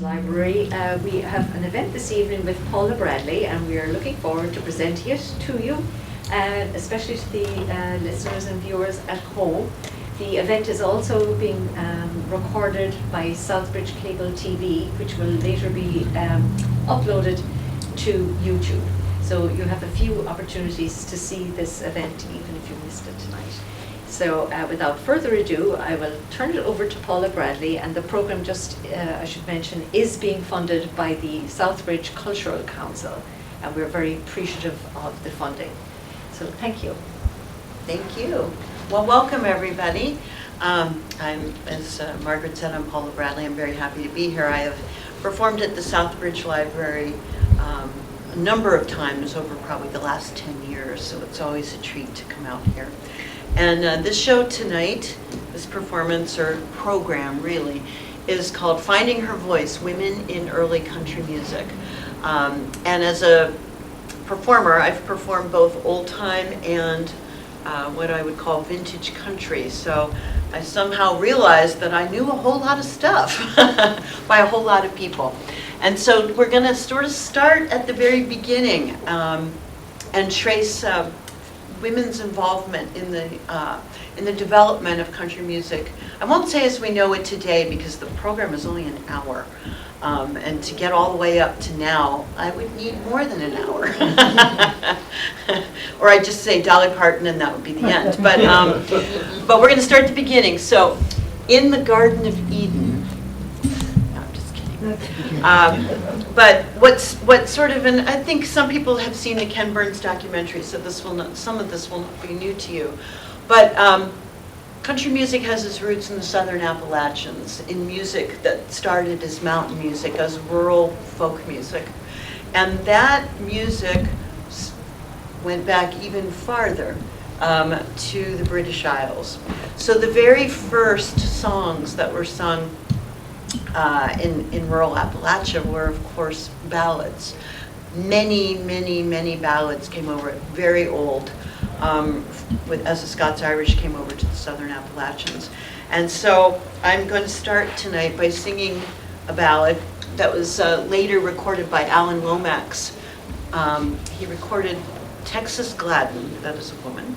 Library. We have an event this evening with Paula Bradley, and we are looking forward to presenting it to you, especially to the listeners and viewers at home. The event is also being recorded by Southbridge Cable TV, which will later be uploaded to YouTube. So you have a few opportunities to see this event, even if you missed it tonight. So without further ado, I will turn it over to Paula Bradley, and the program, just I should mention, is being funded by the Southbridge Cultural Council, and we're very appreciative of the funding. So thank you. Thank you. Well, welcome everybody. As Margaret said, I'm Paula Bradley. I'm very happy to be here. I have performed at the Southbridge Library a number of times over probably the last 10 years, so it's always a treat to come out here. And this show tonight, this performance or program really, is called Finding Her Voice, Women in Early Country Music. And as a performer, I've performed both old time and what I would call vintage country. So I somehow realized that I knew a whole lot of stuff by a whole lot of people. And so we're going to sort of start at the very beginning and trace women's involvement in the development of country music. I won't say as we know it today because the program is only an hour. And to get all the way up to now, I would need more than an hour. Or I'd just say Dolly Parton and that would be the end. But we're going to start at the beginning. So, in the Garden of Eden. No, I'm just kidding. But what's sort of, and I think some people have seen the Ken Burns documentary, so some of this will not be new to you. But country music has its roots in the Southern Appalachians, in music that started as mountain music, as rural folk music. And that music went back even farther to the British Isles. So the very first songs that were sung in rural Appalachia were, of course, ballads. Many ballads came over, very old, as the Scots-Irish came over to the Southern Appalachians. And so I'm going to start tonight by singing a ballad that was later recorded by Alan Lomax. He recorded Texas Gladden, that is a woman,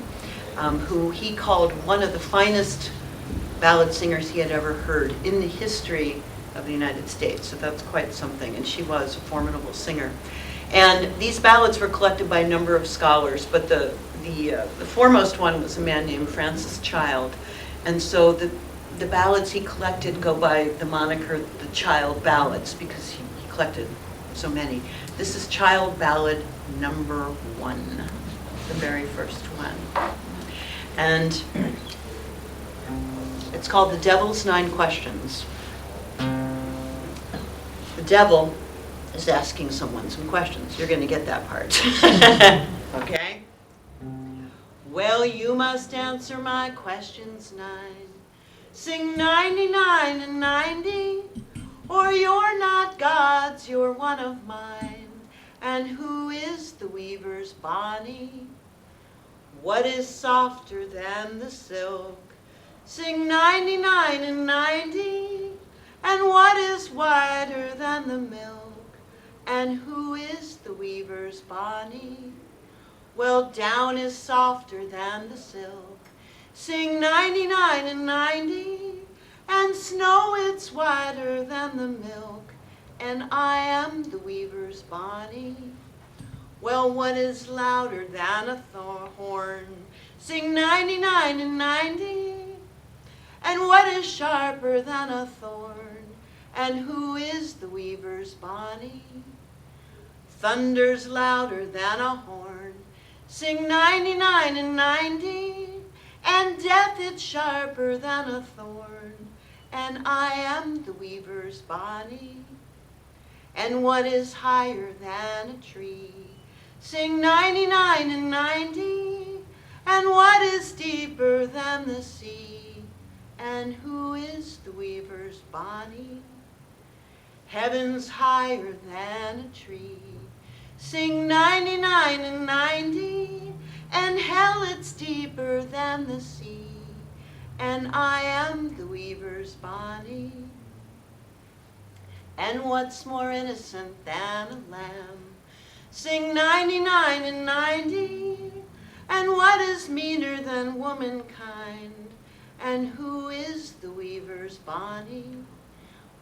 who he called one of the finest ballad singers he had ever heard in the history of the United States. So that's quite something, and she was a formidable singer. And these ballads were collected by a number of scholars, but the foremost one was a man named Francis Child. And so the ballads he collected go by the moniker the Child Ballads because he collected so many. This is Child Ballad number 1, the very first one. And it's called The Devil's 9 Questions. The devil is asking someone some questions. You're going to get that part. Okay? Well, you must answer my questions 9. Sing 99 and 90, or you're not God's, you're one of mine. And who is the weaver's Bonnie? What is softer than the silk? Sing 99 and 90, and what is whiter than the milk? And who is the weaver's Bonnie? Well, down is softer than the silk. Sing 99 and 90, and snow it's whiter than the milk. And I am the weaver's Bonnie. Well, what is louder than a horn? Sing 99 and 90, and what is sharper than a thorn? And who is the weaver's Bonnie? Thunder's louder than a horn. Sing 99 and 90, and death it's sharper than a thorn. And I am the weaver's Bonnie. And what is higher than a tree? Sing 99 and 90, and what is deeper than the sea? And who is the weaver's Bonnie? Heaven's higher than a tree. Sing 99 and 90, and hell it's deeper than the sea. And I am the weaver's Bonnie. And what's more innocent than a lamb? Sing 99 and 90. And what is meaner than womankind? And who is the weaver's Bonnie?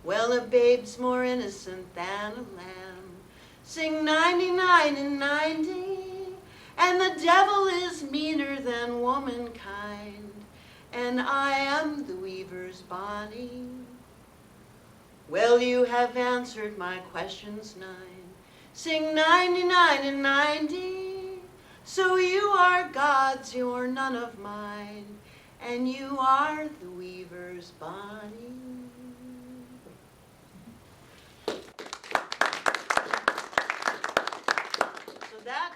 Well, a babe's more innocent than a lamb. Sing 99 and 90. And the devil is meaner than womankind. And I am the weaver's Bonnie. Well, you have answered my questions 9. Sing 99 and 90. So you are God's, you're none of mine. And you are the weaver's Bonnie. So that,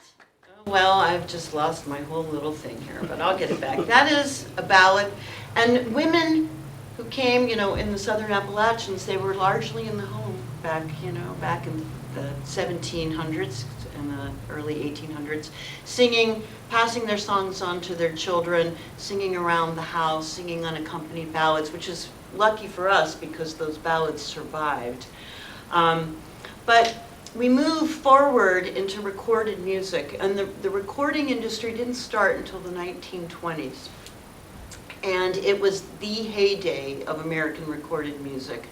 well, I've just lost my whole little thing here, but I'll get it back. That is a ballad. And women who came, in the Southern Appalachians, they were largely in the home back in the 1700s and the early 1800s, singing, passing their songs on to their children, singing around the house, singing unaccompanied ballads, which is lucky for us because those ballads survived. But we move forward into recorded music, and the recording industry didn't start until the 1920s. And it was the heyday of American recorded music.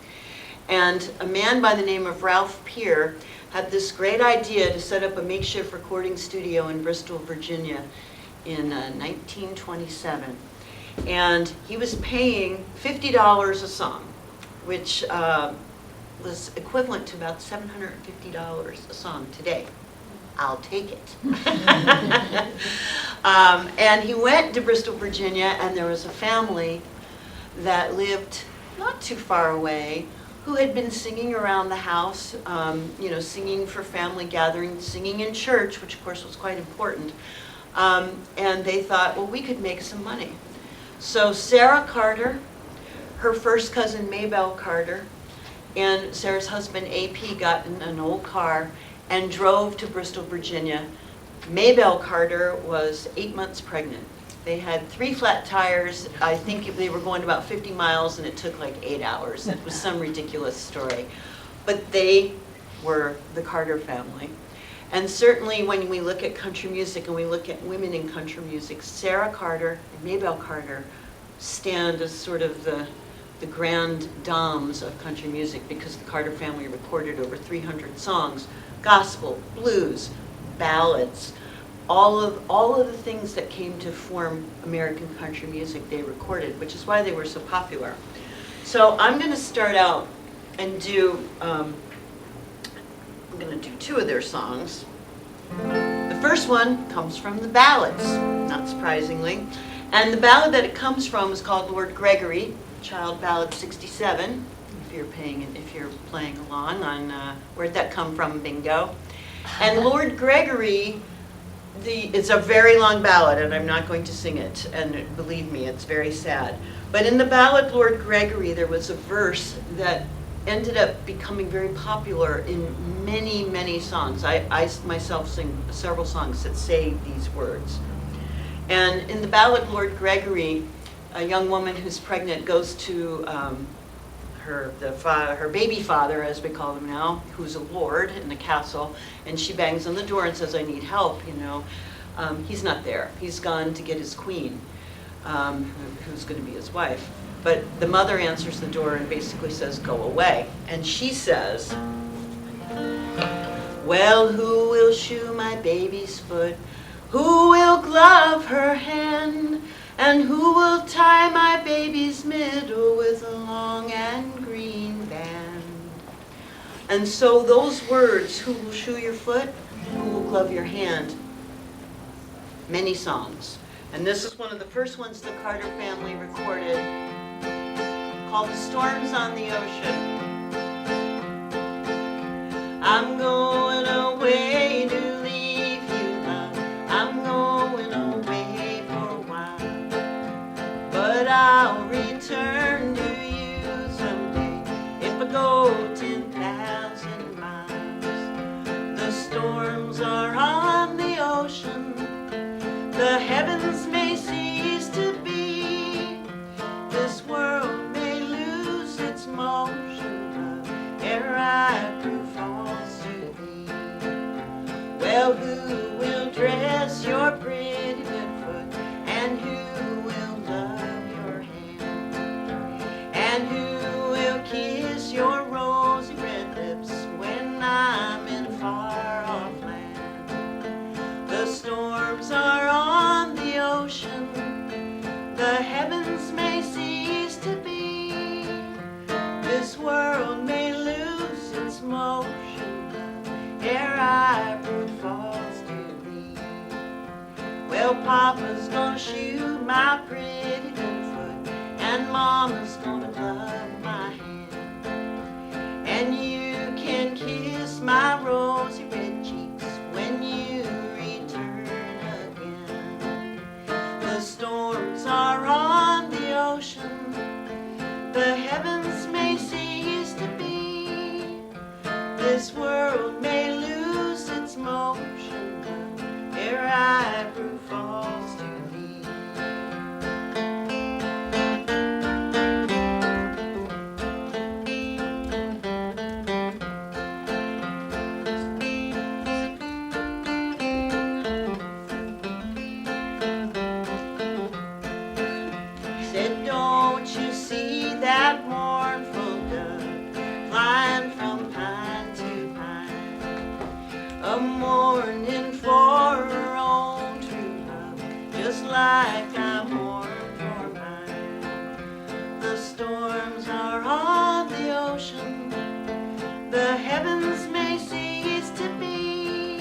And a man by the name of Ralph Peer had this great idea to set up a makeshift recording studio in Bristol, Virginia in 1927. And he was paying $50 a song, which was equivalent to about $750 a song today. I'll take it. And he went to Bristol, Virginia, and there was a family that lived not too far away who had been singing around the house, singing for family gatherings, singing in church, which of course was quite important. And they thought, well, we could make some money. So Sarah Carter, her first cousin Maybelle Carter, and Sarah's husband AP got in an old car and drove to Bristol, Virginia. Maybelle Carter was 8 months pregnant. They had 3 flat tires. I think they were going about 50 miles and it took like 8 hours. It was some ridiculous story. But they were the Carter family. And certainly when we look at country music and we look at women in country music, Sarah Carter and Maybelle Carter stand as sort of the grand dames of country music because the Carter family recorded over 300 songs, gospel, blues, ballads, all of the things that came to form American country music they recorded, which is why they were so popular. So I'm going to start out and do, I'm going to do 2 of their songs. The first one comes from the ballads, not surprisingly. And the ballad that it comes from is called Lord Gregory, Child Ballad 67, if you're playing along on Where'd That Come From, bingo. And Lord Gregory, it's a very long ballad, and I'm not going to sing it, and believe me, it's very sad. But in the ballad Lord Gregory, there was a verse that ended up becoming very popular in many, many songs. I myself sing several songs that say these words. And in the ballad Lord Gregory, a young woman who's pregnant goes to her baby father, as we call him now, who's a lord in the castle, and she bangs on the door and says, I need help, He's not there. He's gone to get his queen, who's going to be his wife. But the mother answers the door and basically says, go away. And she says, well, who will shoe my baby's foot? Who will glove her hand? And who will tie my baby's middle with a long and green band? And so those words, who will shoe your foot, who will glove your hand, many songs. And this is one of the first ones the Carter family recorded, called The Storms on the Ocean. I'm going away to leave you now. I'm going away for a while. But I'll return to you someday if I go 10,000 miles. The storms are on the ocean. The heavens may cease to be. This world may lose its motion. But ere I Well, who will dress your pretty good foot? And who will love your hand? And who will kiss your rosy red lips when I'm in far-off land? The storms are on the ocean, the heavens may cease to be, this world may lose its motion ere I prove false to thee. Well, Papa's gonna shoot my pretty little foot, and Mama's gonna love my hand, and you can kiss my rosy red cheeks when you return again. The storms are on the ocean, the heavens may cease to be, this world may lose its motion ere I prove false to thee. Said, don't you see that mournful dove flying from pine to pine, a mourning for her own true love, just like I mourn for mine. The storms are on the ocean, the heavens may cease to be,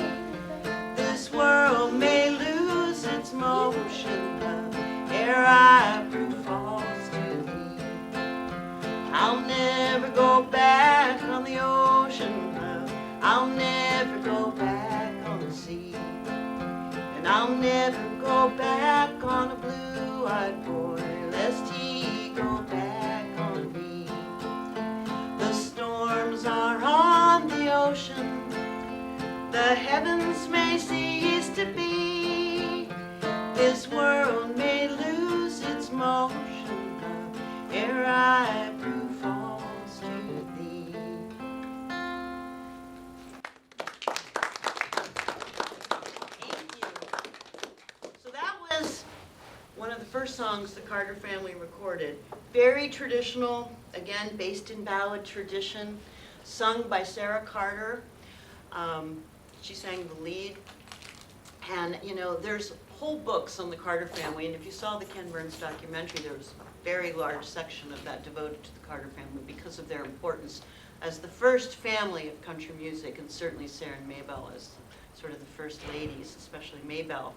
this world may lose its motion, love, ere I prove false to thee. I'll never go back on the ocean, love, I'll never go back on the sea, and I'll never go back on a blue-eyed boy, lest he go back on me. The storms are on the ocean, the heavens may cease to be, this world may lose its motion, love, ere I prove false to thee. Thank you. So that was one of the first songs the Carter family recorded. Very traditional, again, based in ballad tradition, sung by Sarah Carter. She sang the lead. And, you know, there's whole books on the Carter family, and if you saw the Ken Burns documentary, there was a very large section of that devoted to the Carter family because of their importance as the first family of country music, and certainly Sarah and Maybelle as sort of the first ladies, especially Maybelle,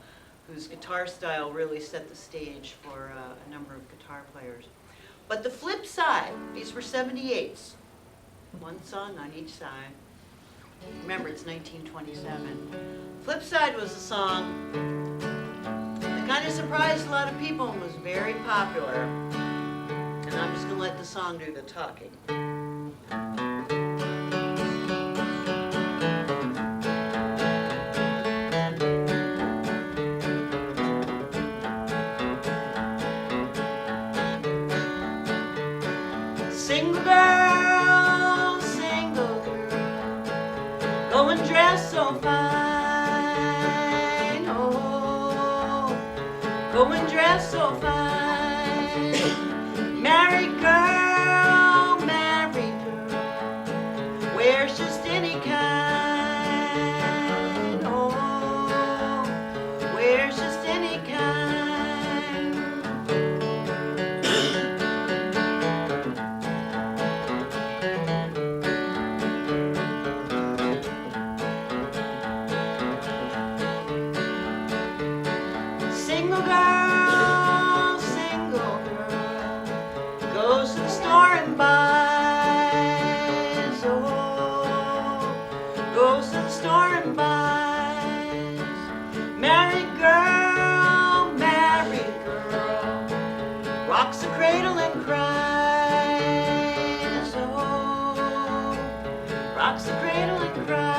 whose guitar style really set the stage for a number of guitar players. But the flip side, these were 78s, one song on each side. Remember, it's 1927. Flip side was a song that kind of surprised a lot of people and was very popular. And I'm just going to let the song do the talking. Single girl, single girl, go and dress so fine, oh, go and dress so fine. Married girl, wears just any kind, oh, wears just any kind. Single girl, goes to the store and buys, oh, goes to the store and buys. Married girl, rocks the cradle and cries, oh, rocks the cradle and cries.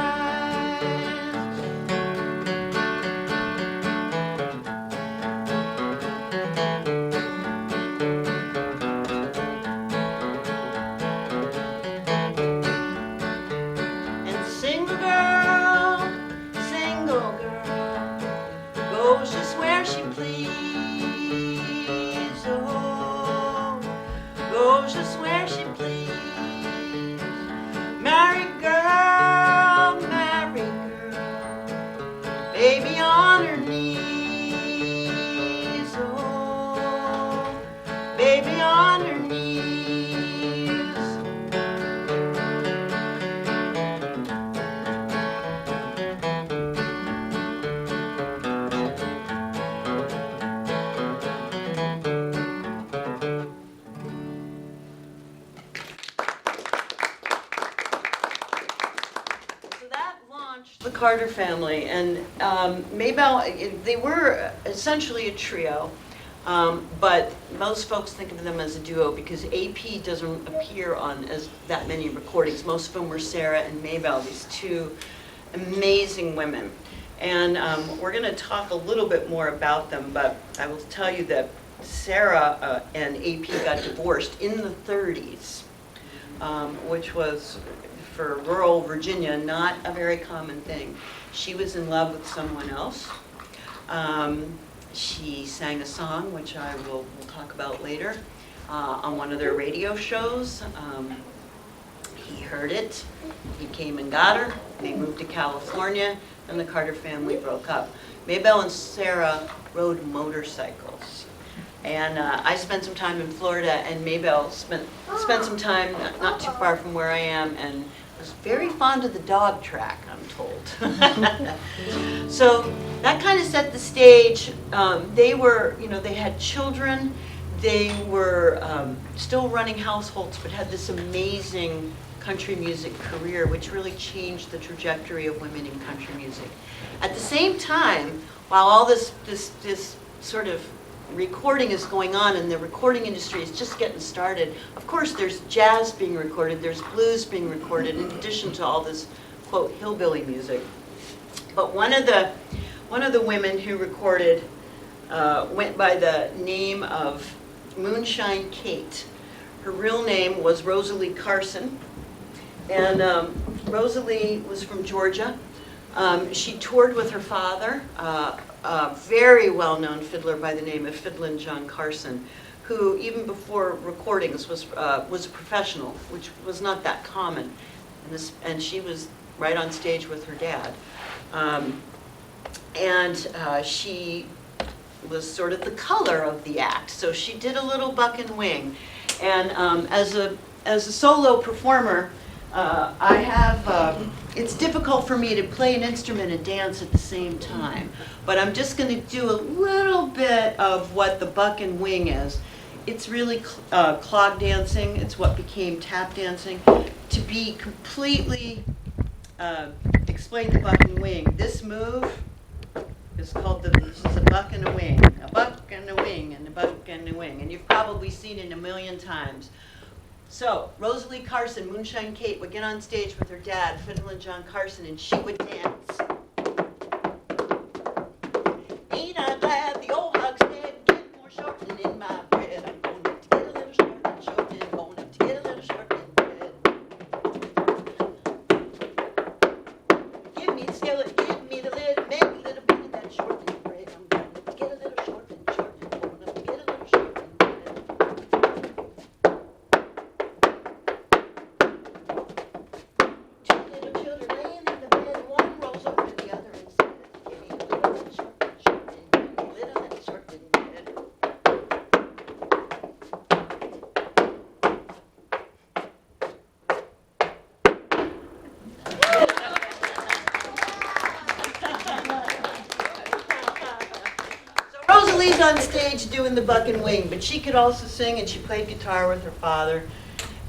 The Carter family, and Maybelle, they were essentially a trio, but most folks think of them as a duo because AP doesn't appear on as that many recordings. Most of them were Sarah and Maybelle, these two amazing women. And we're going to talk a little bit more about them, but I will tell you that Sarah and AP got divorced in the 30s, which was, for rural Virginia, not a very common thing. She was in love with someone else. She sang a song, which I will we'll talk about later, on one of their radio shows. He heard it. He came and got her. They moved to California, and the Carter family broke up. Maybelle and Sarah rode motorcycles. And I spent some time in Florida, and Maybelle spent some time not too far from where I am, and was very fond of the dog track, I'm told. So that kind of set the stage. They were, they had children. They were still running households, but had this amazing country music career, which really changed the trajectory of women in country music. At the same time, while all this sort of recording is going on and the recording industry is just getting started, of course there's jazz being recorded, there's blues being recorded in addition to all this, quote, hillbilly music. But one of the women who recorded went by the name of Moonshine Kate. Her real name was Rosalie Carson, and Rosalie was from Georgia. She toured with her father, a very well-known fiddler by the name of Fiddlin' John Carson, who even before recordings was a professional, which was not that common. And she was right on stage with her dad. She was sort of the color of the act, so she did a little buck and wing. And as a solo performer, I have, it's difficult for me to play an instrument and dance at the same time, but I'm just going to do a little bit of what the buck and wing is. It's really clog dancing. It's what became tap dancing. To be completely explain the buck and wing, this move is called this is a buck and a wing, a buck and a wing, and a buck and a wing, and you've probably seen it a million times. So, Rosalie Carson, Moonshine Kate, would get on stage with her dad, Fiddlin' John Carson, and she would dance. Ain't I glad the old hog's dead, get more shortening in my bread. I'm gonna get a little shortening, gonna get a little shortening bread. Give me the skillet, give me the lid, make a little bit of that shortening bread. I'm gonna get a little shortening, gonna get a little shortening bread. Rosalie's on stage doing the buck and wing, but she could also sing, and she played guitar with her father.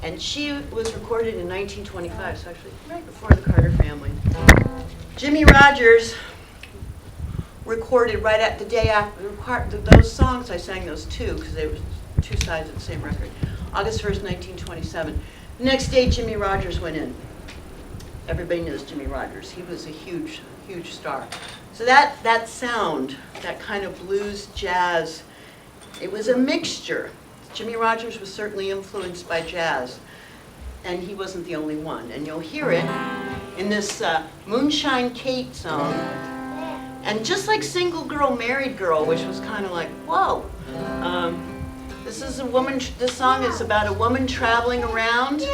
And she was recorded in 1925, so actually right before the Carter family. Jimmie Rodgers recorded right at the day after those songs. I sang those two because they were two sides of the same record. August 1st, 1927. The next day, Jimmie Rodgers went in. Everybody knows Jimmie Rodgers. He was a huge, huge star. So that sound, that kind of blues jazz, it was a mixture. Jimmie Rodgers was certainly influenced by jazz, and he wasn't the only one. And you'll hear it in this Moonshine Kate song. And just like Single Girl, Married Girl, which was kind of like, whoa. This is a woman, this song is about a woman traveling around,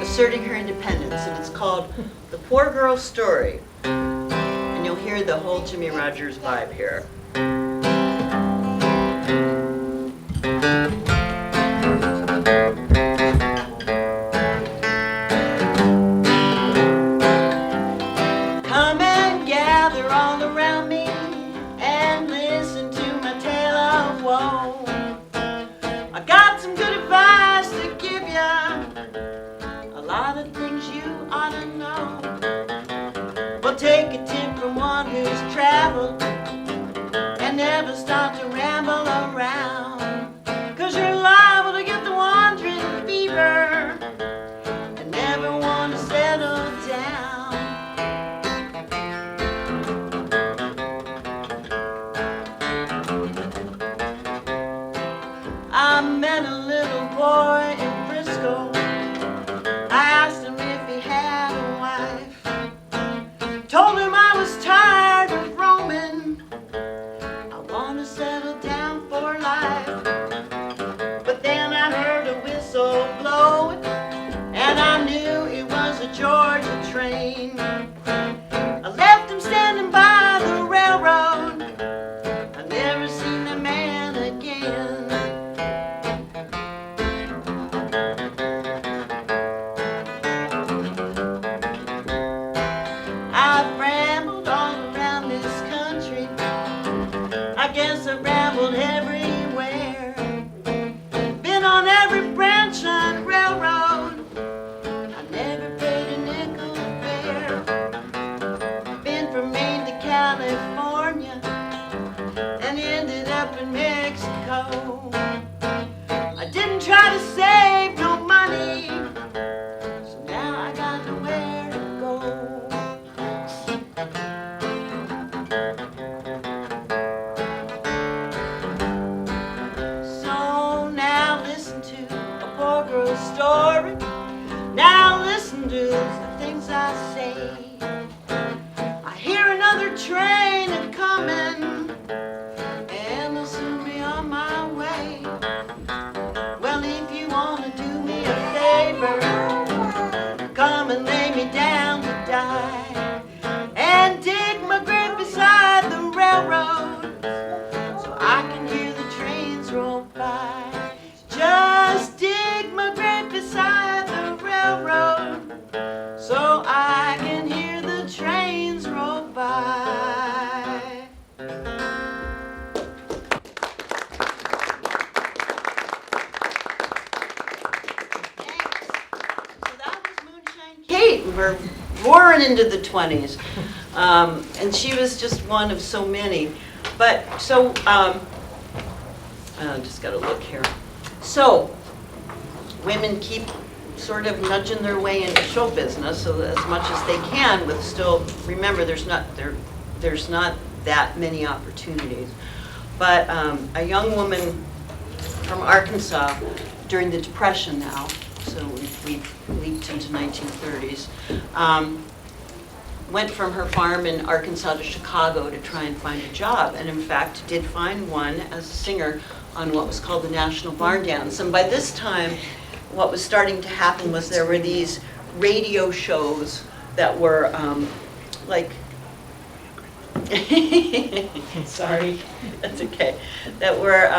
asserting her independence, and it's called The Poor Girl's Story. And you'll hear the whole Jimmie Rodgers vibe here. Come and gather all around me and listen to my tale of woe. I got some good advice to give ya. A lot of things you ought to know. Well, take a tip from one who's traveled and never stop to ramble around. 'Cause you're liable to get the wandering fever and never want to settle down. I met a little boy in Frisco. I asked him if he had a wife. Told him I was tired of roaming. I want to settle down for life. But then I heard a whistle blowing, and I knew it was a Georgia train. I left him standing by the railroad. I never seen the man again. I've rambled all around this country. I guess I've rambled everywhere. Been on every branch line railroad. I never paid a nickel fare. Been from Maine to California and ended up in Mexico. I didn't try to save no money, so now I got nowhere to go. So now listen to a poor girl's story. Now listen to the things I say. I hear another train a-coming, and they'll soon be on my way. Well, if you want to do me a favor, come and lay me down to die, and dig my grave beside the railroad, so I can hear the trains roll by. Just dig my grave beside the railroad, so I can hear the trains roll by. So that was Moonshine Kate. We're roaring into the 20s. And she was just one of so many. But so, I just got to look here. So, women keep sort of nudging their way into show business so that as much as they can, with still, remember, there's not that many opportunities. But a young woman from Arkansas during the Depression now, so we've leaped into 1930s, went from her farm in Arkansas to Chicago to try and find a job, and in fact did find one as a singer on what was called the National Barn Dance. And by this time, what was starting to happen was there were these radio shows that were like, sorry, that's okay, that were,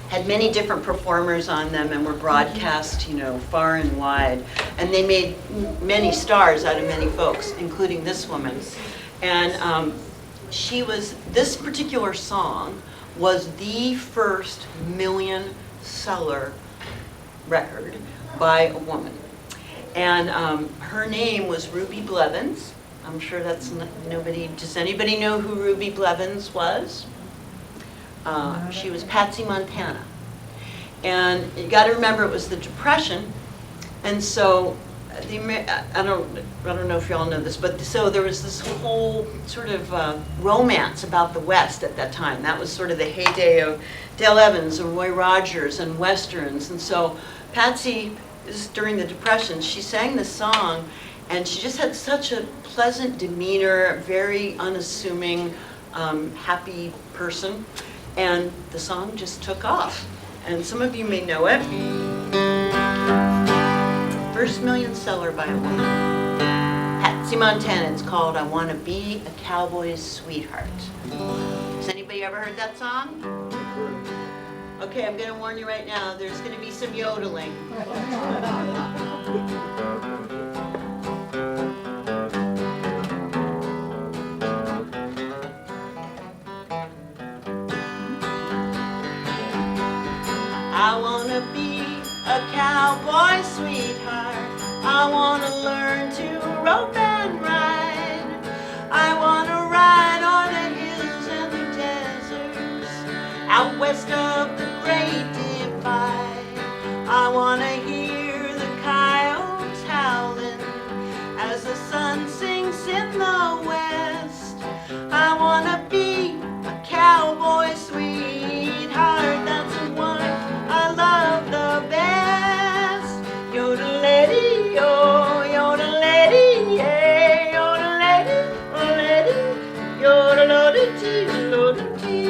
had many different performers on them and were broadcast, far and wide. And they made many stars out of many folks, including this woman. And this particular song was the first million-seller record by a woman. And her name was Ruby Blevins. I'm sure that's nobody, does anybody know who Ruby Blevins was? She was Patsy Montana. And you got to remember it was the Depression, and so I don't know if you all know this, but so there was this whole sort of romance about the West at that time. That was sort of the heyday of Dale Evans and Roy Rogers and Westerns. And so Patsy, during the Depression, she sang this song, and she just had such a pleasant demeanor, very unassuming, happy person. And the song just took off. And some of you may know it. First million seller by a woman. Patsy Montana. It's called I Want to Be a Cowboy's Sweetheart. Has anybody ever heard that song? Okay, I'm going to warn you right now, there's going to be some yodeling. I want to be a cowboy sweetheart. I want to learn rope and ride. I wanna ride on the hills and the deserts out west of the Great Divide. I wanna hear the coyotes howling as the sun sinks in the west. I wanna be a cowboy sweetheart, that's the one I love the best. Yodelady-yo, yodelady, yeah, yodelady, yodelady, yodelody-tee, yodelady-tee.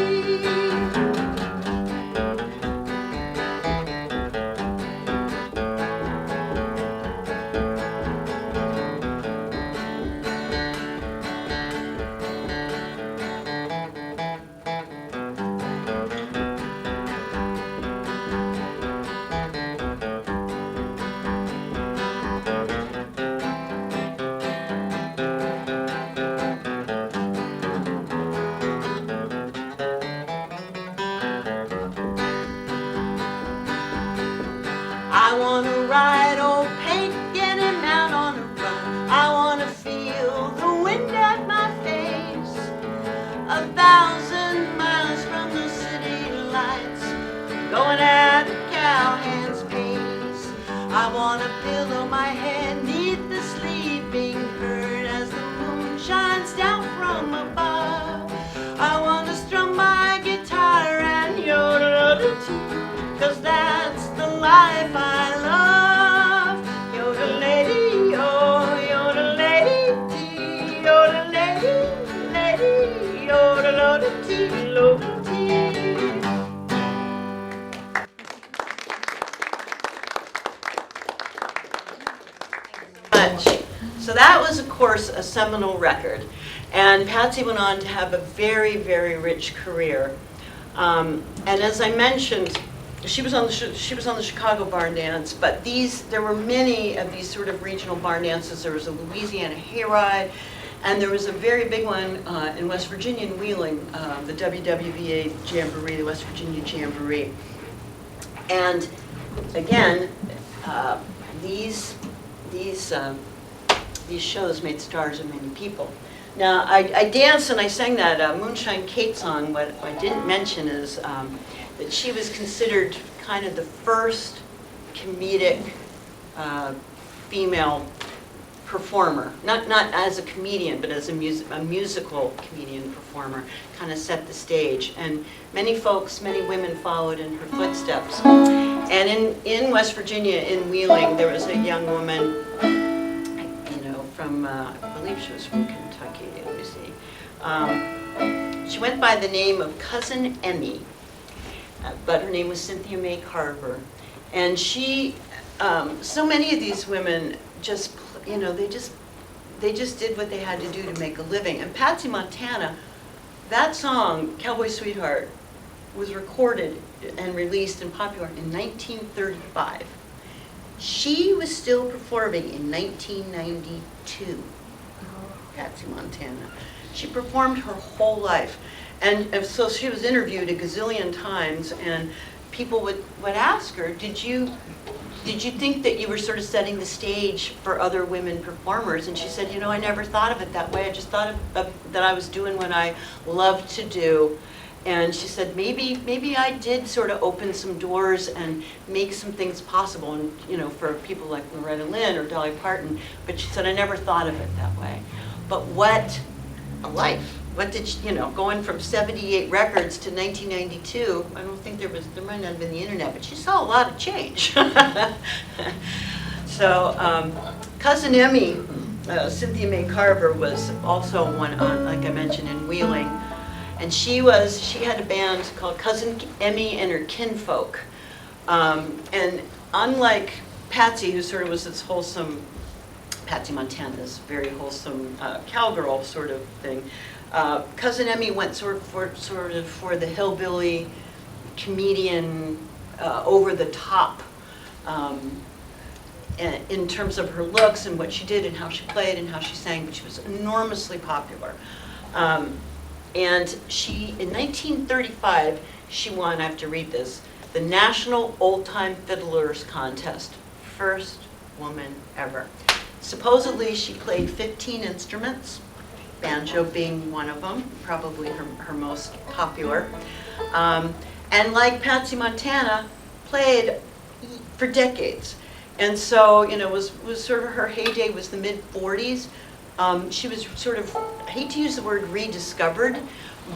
I wanna ride old Pate, get him out on a run. I wanna feel the wind at my face, 1,000 miles from the city lights, going at a cowhand's pace. I wanna pillow my head neath the sleeping herd as the moon shines down from above. I wanna strum my guitar and yodel-a-doo-tee, 'cause that's the life I love. Yodelady, oh, yodelady-tee, yodelady, lady, yodel-a-doo-tee, yodel-tee. Much. So that was, of course, a seminal record. And Patsy went on to have a very, very rich career. And as I mentioned, she was on the Chicago barn dance, but there were many of these sort of regional barn dances. There was a Louisiana hayride, and there was a very big one in West Virginia in Wheeling, the WWVA Jamboree, the West Virginia Jamboree. And again, these shows made stars of many people. Now, I danced and I sang that Moonshine Kate song. What I didn't mention is that she was considered kind of the first comedic female performer. Not as a comedian, but as a musical comedian performer, kind of set the stage. And many folks, many women followed in her footsteps. And in West Virginia, in Wheeling, there was a young woman, from, I believe she was from Kentucky, let me see. She went by the name of Cousin Emmy, but her name was Cynthia May Carver. And she, so many of these women just, they just did what they had to do to make a living. And Patsy Montana, that song, Cowboy Sweetheart, was recorded and released and popular in 1935. She was still performing in 1992, Patsy Montana. She performed her whole life. And so she was interviewed a gazillion times, and people would ask her, did you think that you were sort of setting the stage for other women performers? And she said, I never thought of it that way. I just thought of that I was doing what I loved to do. And she said, maybe I did sort of open some doors and make some things possible, and for people like Loretta Lynn or Dolly Parton. But she said, I never thought of it that way. But what a life! What did she, going from 78 records to 1992? I don't think there might not have been the internet, but she saw a lot of change. So, Cousin Emmy, Cynthia May Carver, was also one on, like I mentioned, in Wheeling. And she had a band called Cousin Emmy and Her Kinfolk. And unlike Patsy, who sort of was this wholesome, Patsy Montana, this very wholesome cowgirl sort of thing, Cousin Emmy went sort of for the hillbilly comedian, over the top, in terms of her looks and what she did and how she played and how she sang, but she was enormously popular. And she, in 1935, she won, I have to read this, the National Old Time Fiddlers Contest. First woman ever. Supposedly, she played 15 instruments, banjo being one of them, probably her most popular. And like Patsy Montana, played for decades. And so, was sort of her heyday was the mid-40s. She was sort of, I hate to use the word rediscovered,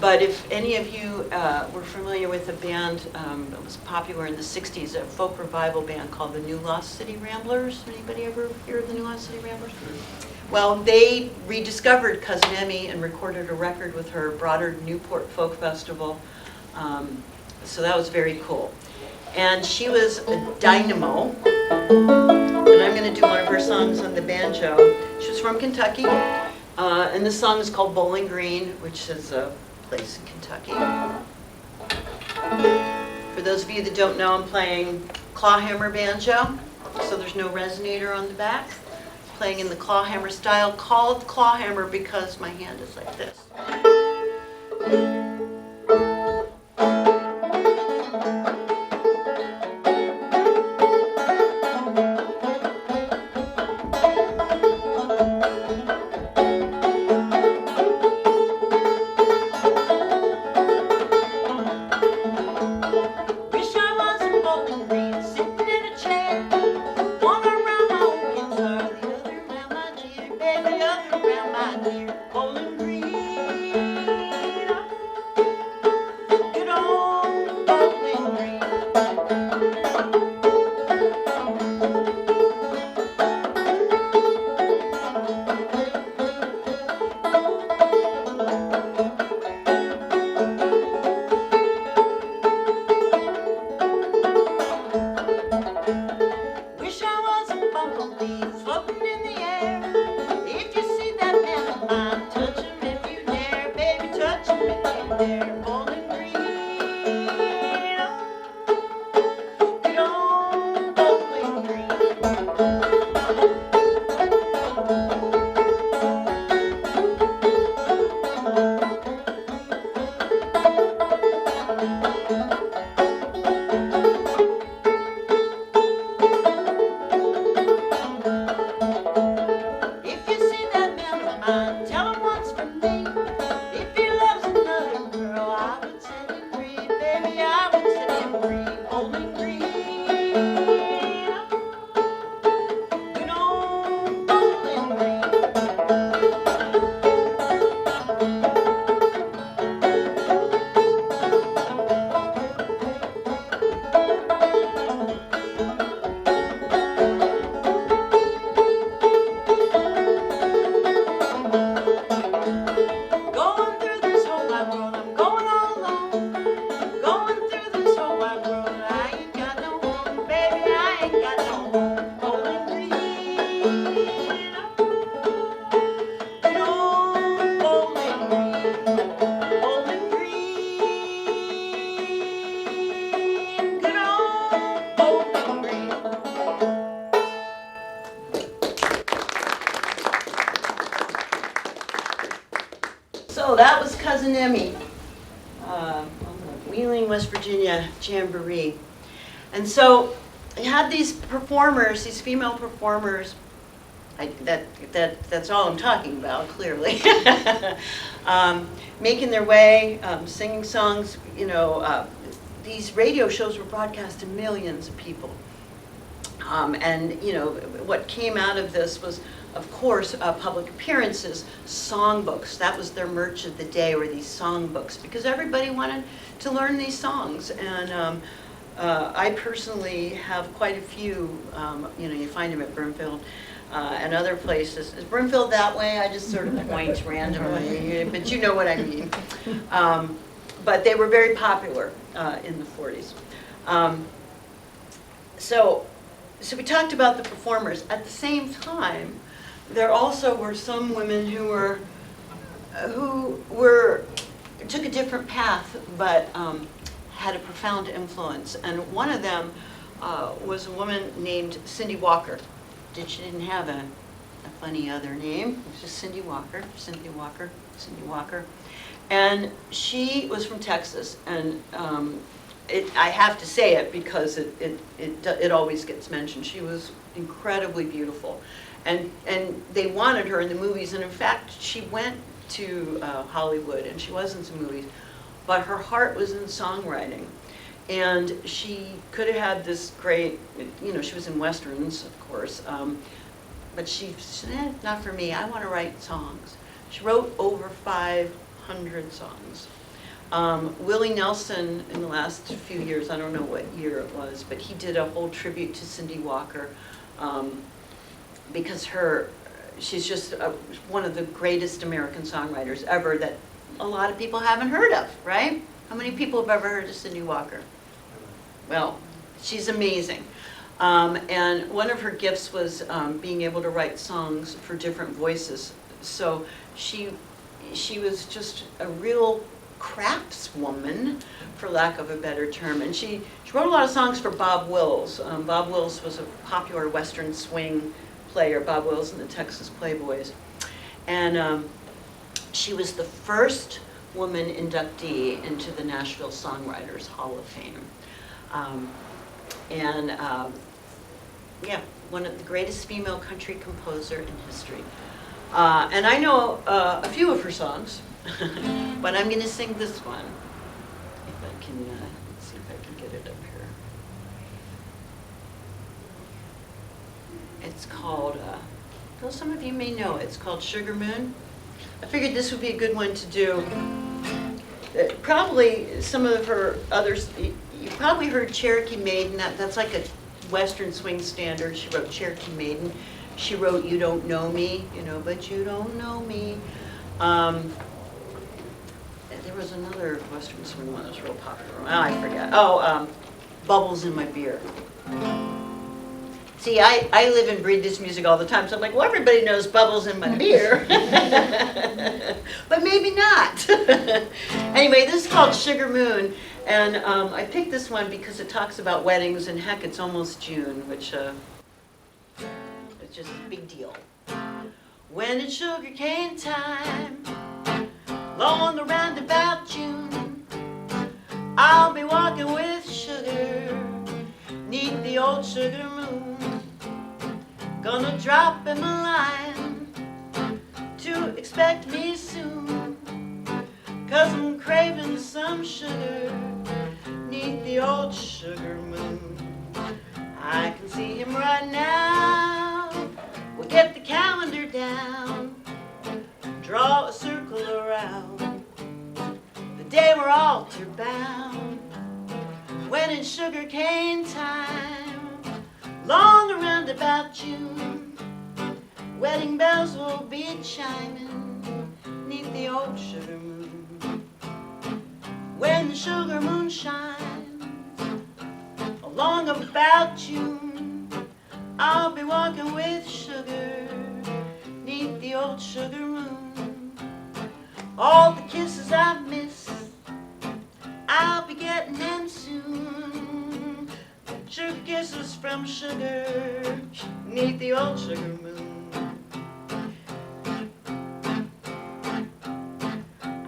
but if any of you were familiar with a band that was popular in the 60s, a folk revival band called the New Lost City Ramblers. Anybody ever hear of the New Lost City Ramblers? Well, they rediscovered Cousin Emmy and recorded a record with her, brought her to Newport Folk Festival. So that was very cool. And she was a dynamo. And I'm going to do one of her songs on the banjo. She was from Kentucky. And this song is called Bowling Green, which is a place in Kentucky. For those of you that don't know, I'm playing clawhammer banjo, so there's no resonator on the back. Playing in the clawhammer style, called clawhammer because my hand is like this. So that was Cousin Emmy on the Wheeling, West Virginia Jamboree. And so you had these performers, these female performers, that's all I'm talking about, clearly, making their way, singing songs. These radio shows were broadcast to millions of people. And what came out of this was, of course, public appearances, songbooks. That was their merch of the day, were these songbooks, because everybody wanted to learn these songs. And I personally have quite a few. You find them at Brimfield and other places. Is Brimfield that way? I just sort of point randomly, but you know what I mean. But they were very popular in the 40s. So we talked about the performers. At the same time, there also were some women who took a different path, but had a profound influence. And one of them was a woman named Cindy Walker. She didn't have a funny other name. It was just Cindy Walker, Cynthia Walker, Cindy Walker. And she was from Texas, and I have to say it because it always gets mentioned. She was incredibly beautiful. And they wanted her in the movies, and in fact, she went to Hollywood, and she was in some movies, but her heart was in songwriting. And she could have had this great, you know, she was in Westerns, of course, but she said, not for me, I want to write songs. She wrote over 500 songs. Willie Nelson, in the last few years, I don't know what year it was, but he did a whole tribute to Cindy Walker, because she's just one of the greatest American songwriters ever that a lot of people haven't heard of, right? How many people have ever heard of Cindy Walker? Well, she's amazing. And one of her gifts was being able to write songs for different voices. So she was just a real craftswoman, for lack of a better term. And she wrote a lot of songs for Bob Wills. Bob Wills was a popular Western swing player, Bob Wills and the Texas Playboys. And she was the first woman inductee into the Nashville Songwriters Hall of Fame. Yeah, one of the greatest female country composer in history. And I know a few of her songs, but I'm going to sing this one. If I can, let's see if I can get it up here. It's called, though some of you may know, it's called Sugar Moon. I figured this would be a good one to do. Probably some of her others, you probably heard Cherokee Maiden. That's like a Western swing standard. She wrote Cherokee Maiden. She wrote You Don't Know Me, you know, but you don't know me. There was another Western swing one that was real popular. Oh, I forget. Oh, Bubbles in My Beer. See, I live and breathe this music all the time, so I'm like, well, everybody knows Bubbles in My Beer. But maybe not. Anyway, this is called Sugar Moon, and I picked this one because it talks about weddings, and heck, it's almost June, which it's just a big deal. When it's sugar cane time, along the roundabout June, I'll be walking with sugar, neath the old sugar moon. Gonna drop him a line to expect me soon, 'cause I'm craving some sugar, neath the old sugar moon. I can see him right now. We'll get the calendar down, draw a circle around the day we're altar bound. When it's sugar cane time, long around about June, wedding bells will be chiming neath the old sugar moon. When the sugar moon shines along about June, I'll be walking with sugar neath the old sugar moon. All the kisses I've missed, I'll be getting them soon. Sugar kisses from sugar neath the old sugar moon.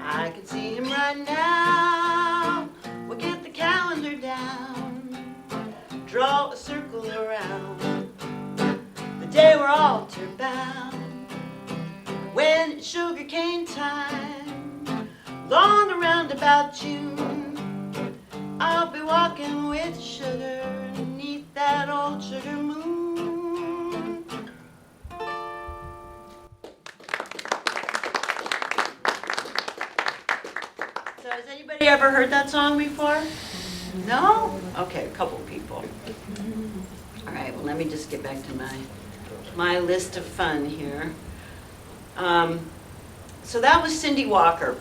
I can see him right now. We'll get the calendar down, draw a circle around the day we're altar bound. When it's sugar cane time, long around about June, I'll be walking with sugar neath that old sugar moon. So has anybody ever heard that song before? No? Okay, a couple people. All right, well, let me just get back to my list of fun here. So that was Cindy Walker.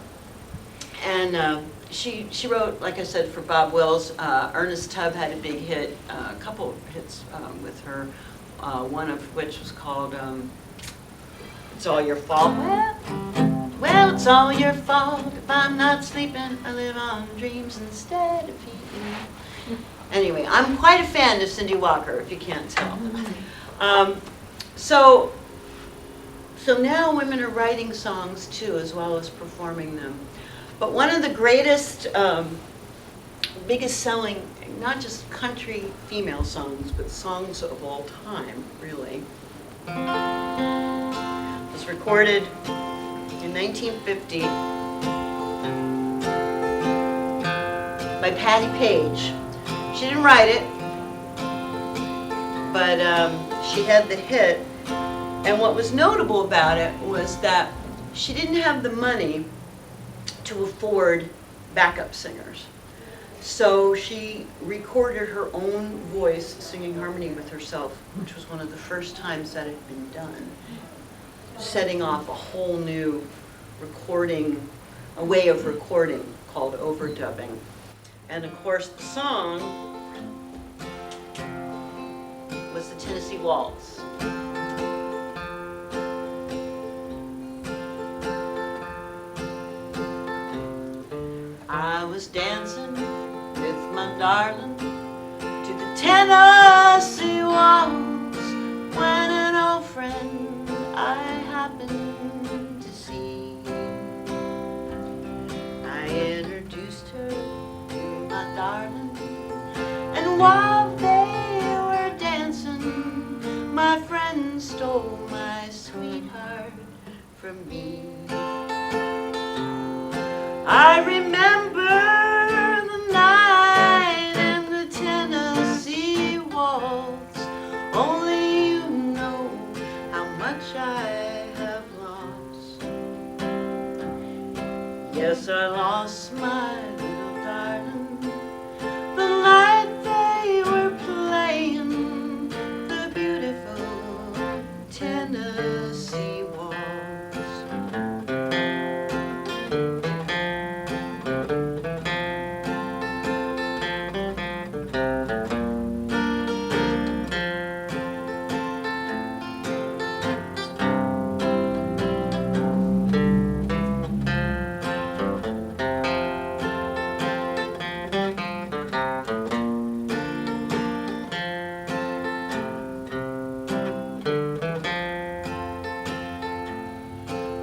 And she wrote, like I said, for Bob Wills. Ernest Tubb had a big hit, a couple of hits with her, one of which was called It's All Your Fault. Well, it's all your fault if I'm not sleeping. I live on dreams instead of eating. Anyway, I'm quite a fan of Cindy Walker, if you can't tell. So now women are writing songs too, as well as performing them. But one of the greatest, biggest selling, not just country female songs, but songs of all time, really, was recorded in 1950 by Patti Page. She didn't write it, but she had the hit. And what was notable about it was that she didn't have the money to afford backup singers. So she recorded her own voice singing harmony with herself, which was one of the first times that had been done, setting off a whole new recording, a way of recording called overdubbing. And of course the song was the Tennessee Waltz. I was dancing with my darling to the Tennessee Waltz when an old friend I happened to see. I introduced her to my darling, and while they were dancing, my friend stole my sweetheart from me. I remember the night in the Tennessee Waltz. Only you know how much I have lost. Yes, I lost my little darling the night they were playing the beautiful Tennessee Waltz.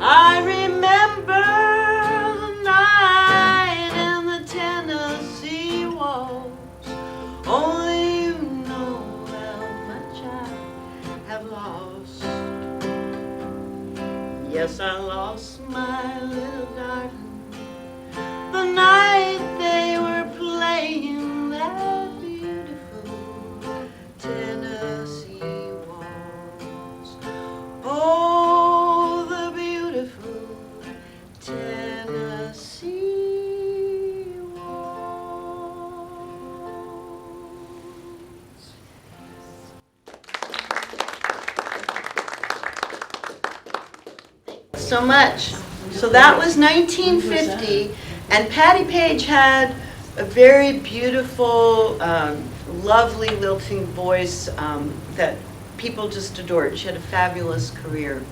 I remember the night in the Tennessee Waltz. Only you know how much I have lost. Yes, I lost my little darling the night they were playing that beautiful Tennessee Waltz. Oh, the beautiful Tennessee Waltz. So much. So that was 1950, and Patti Page had a very beautiful, lovely lilting voice that people just adored. She had a fabulous career.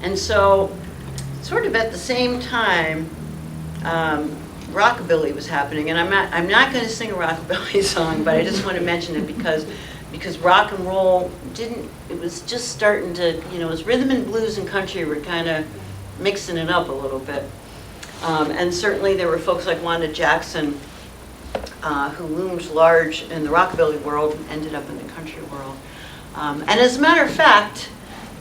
And so, sort of at the same time, rockabilly was happening, and I'm not going to sing a rockabilly song, but I just want to mention it because rock and roll it was just starting to, it was rhythm and blues and country were kind of mixing it up a little bit. And certainly there were folks like Wanda Jackson who loomed large in the rockabilly world and ended up in the country world. And as a matter of fact,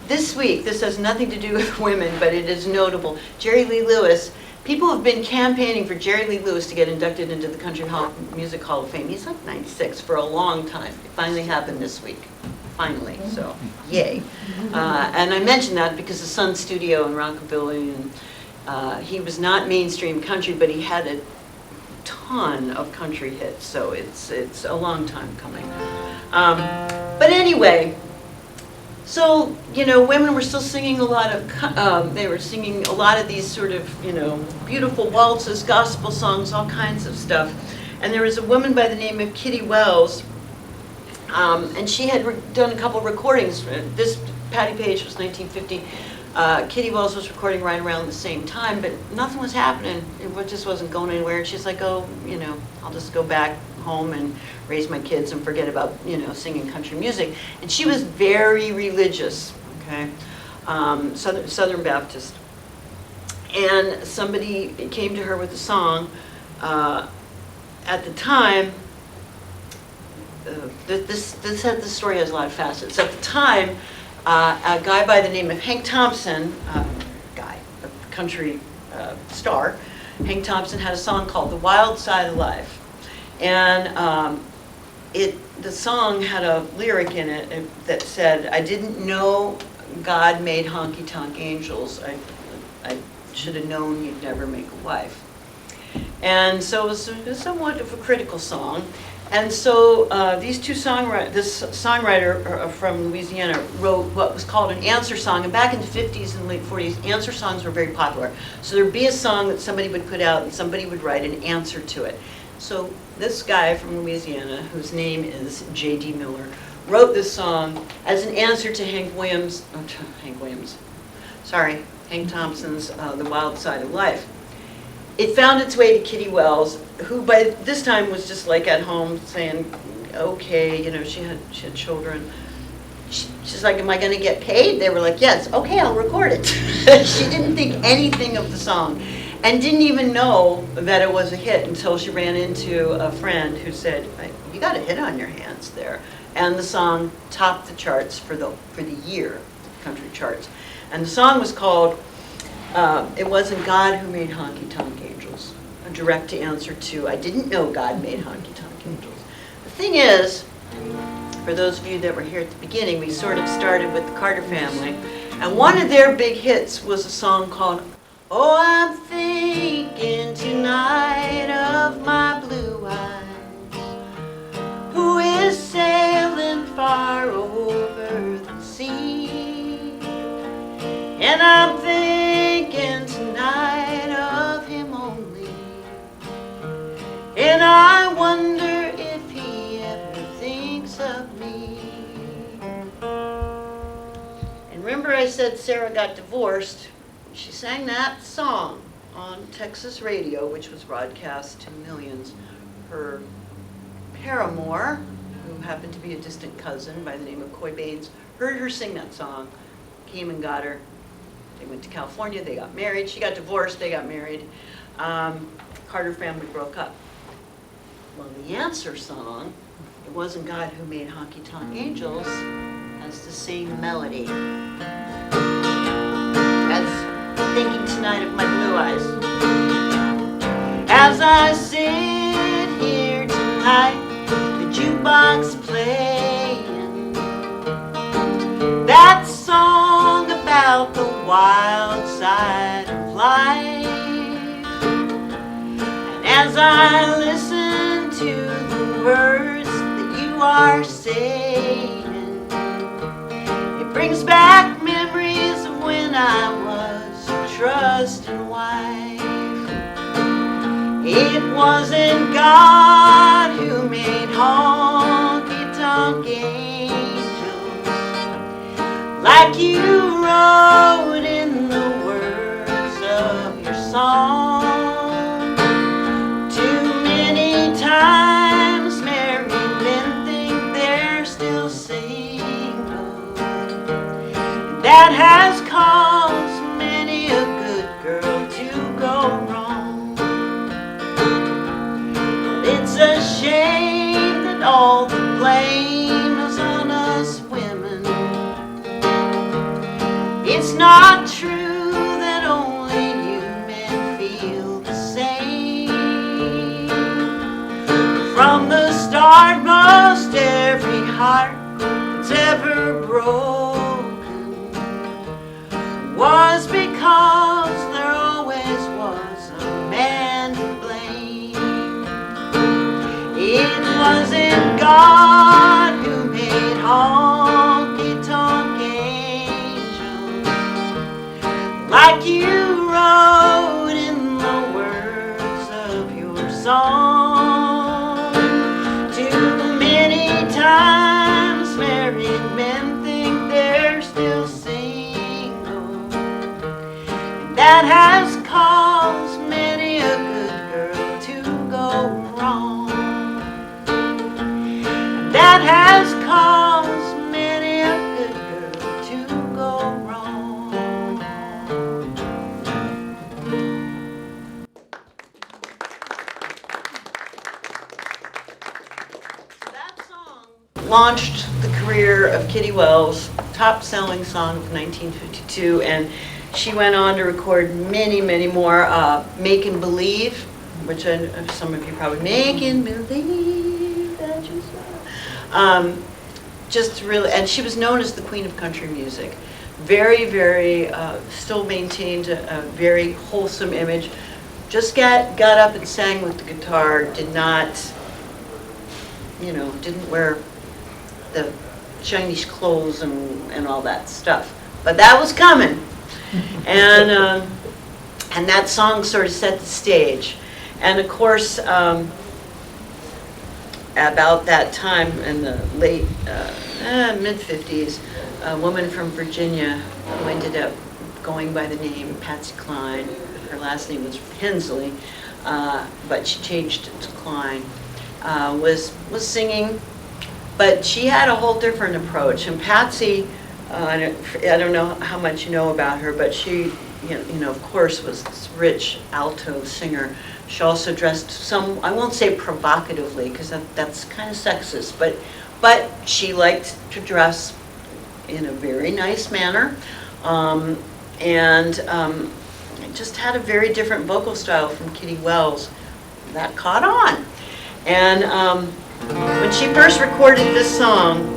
this week, this has nothing to do with women, but it is notable, Jerry Lee Lewis, people have been campaigning for Jerry Lee Lewis to get inducted into the Country Music Hall of Fame. He's like 96 for a long time. It finally happened this week. Finally, so yay. And I mention that because the Sun Studio in rockabilly, and he was not mainstream country, but he had a ton of country hits, so it's a long time coming. But anyway, so, women were still singing a lot of, they were singing a lot of these sort of, beautiful waltzes, gospel songs, all kinds of stuff. And there was a woman by the name of Kitty Wells, and she had done a couple recordings. This, Patti Page was 1950. Kitty Wells was recording right around the same time, but nothing was happening. It just wasn't going anywhere. And she's like, oh, I'll just go back home and raise my kids and forget about, singing country music. And she was very religious, okay? Southern Baptist. And somebody came to her with a song. At the time, this story has a lot of facets. At the time, a guy by the name of Hank Thompson, a country star. Hank Thompson had a song called "The Wild Side of Life," and the song had a lyric in it that said, "I didn't know God made honky-tonk angels. I should have known you'd never make a wife." And so it was somewhat of a critical song. And so this songwriter from Louisiana wrote what was called an answer song. And back in the 50s and late 40s, answer songs were very popular. So there'd be a song that somebody would put out and somebody would write an answer to it. So this guy from Louisiana, whose name is J.D. Miller, wrote this song as an answer to Hank Thompson's "The Wild Side of Life." It found its way to Kitty Wells, who by this time was just like at home saying, okay, she had children. She's like, am I going to get paid? They were like, yes, okay, I'll record it. She didn't think anything of the song and didn't even know that it was a hit until she ran into a friend who said, you got a hit on your hands there. And the song topped the charts for the year, country charts. And the song was called "It Wasn't God Who Made Honky Tonk Angels," a direct answer to "I Didn't Know God Made Honky Tonk Angels." The thing is, for those of you that were here at the beginning, we sort of started with the Carter Family, and one of their big hits was a song called "Oh, I'm Thinking Tonight of My Blue Eyes, who is sailing far over the sea, and I'm thinking tonight of him only, and I wonder if he ever thinks of me." And remember I said Sarah got divorced? She sang that song on Texas radio, which was broadcast to millions. Her paramour, who happened to be a distant cousin by the name of Coy Baines, heard her sing that song, came and got her. They went to California, they got married. She got divorced, they got married. Carter Family broke up. Well, the answer song, "It Wasn't God Who Made Honky Tonk Angels," has the same melody as "Thinking Tonight of My Blue Eyes." As I sit here tonight, the jukebox playing that song about the wild side of life, and as I listen to the words that you are saying, it brings back memories of when I was your trusted wife. It wasn't God who made honky-tonk angels like you wrote in the words of your song. Too many times married men think they're still single, and that has caused many a good girl to go wrong. But it's a shame that all the blame is on us women. It's not true that only you men feel the same. From the start, most every heart that's ever broken was because there always was a man to blame. It wasn't God who made honky-tonk angels like you wrote in the words of your song. Too many times married men think they're still single, and that has caused many a good girl to go wrong. And that has caused many a good girl to go wrong. So that song launched the career of Kitty Wells top-selling song of 1952, and she went on to record many, many more. Makin' Believe, which some of you probably, Makin' Believe that you saw. Just really, and she was known as the Queen of Country Music. Very, very, still maintained a very wholesome image. Just got up and sang with the guitar, did not, didn't wear the Chinese clothes and all that stuff. But that was coming. And that song sort of set the stage. And of course, about that time in the late, mid-50s, a woman from Virginia who ended up going by the name Patsy Cline. Her last name was Hensley, but she changed it to Cline, was singing, but she had a whole different approach. And Patsy, I don't know how much you know about her, but she, of course, was this rich alto singer. She also dressed I won't say provocatively, because that's kind of sexist, but she liked to dress in a very nice manner, and just had a very different vocal style from Kitty Wells. That caught on. And when she first recorded this song,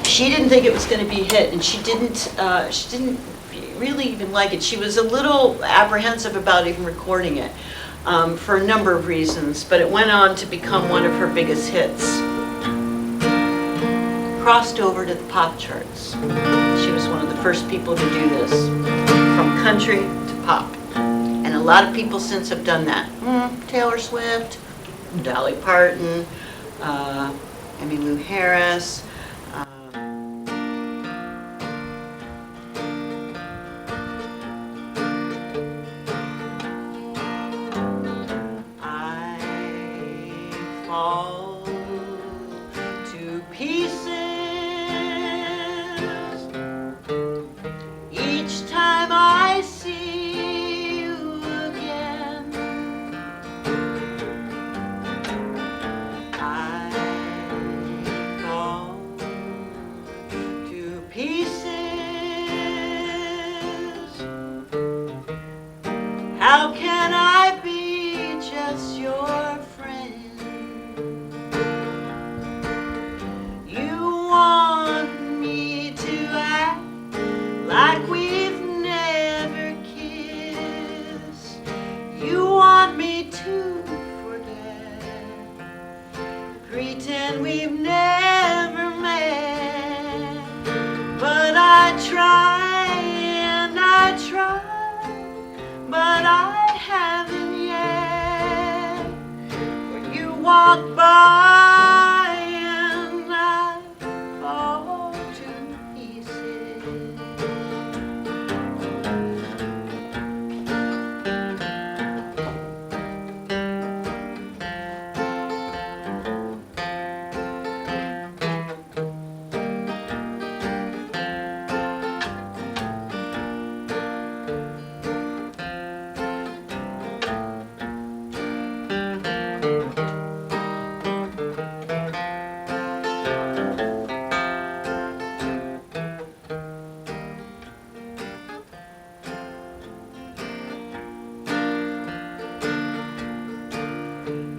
she didn't think it was going to be a hit, and she didn't really even like it. She was a little apprehensive about even recording it for a number of reasons, but it went on to become one of her biggest hits. Crossed over to the pop charts. She was one of the first people to do this, from country to pop. And a lot of people since have done that. Taylor Swift, Dolly Parton, Emmylou Harris. I fall to pieces each time I see you again. I fall to pieces. How can I be just your friend? You want me to act like we've never kissed. You want me to forget, pretend we've never met. But I try and I try, but I haven't yet. For you walk by and I fall to pieces.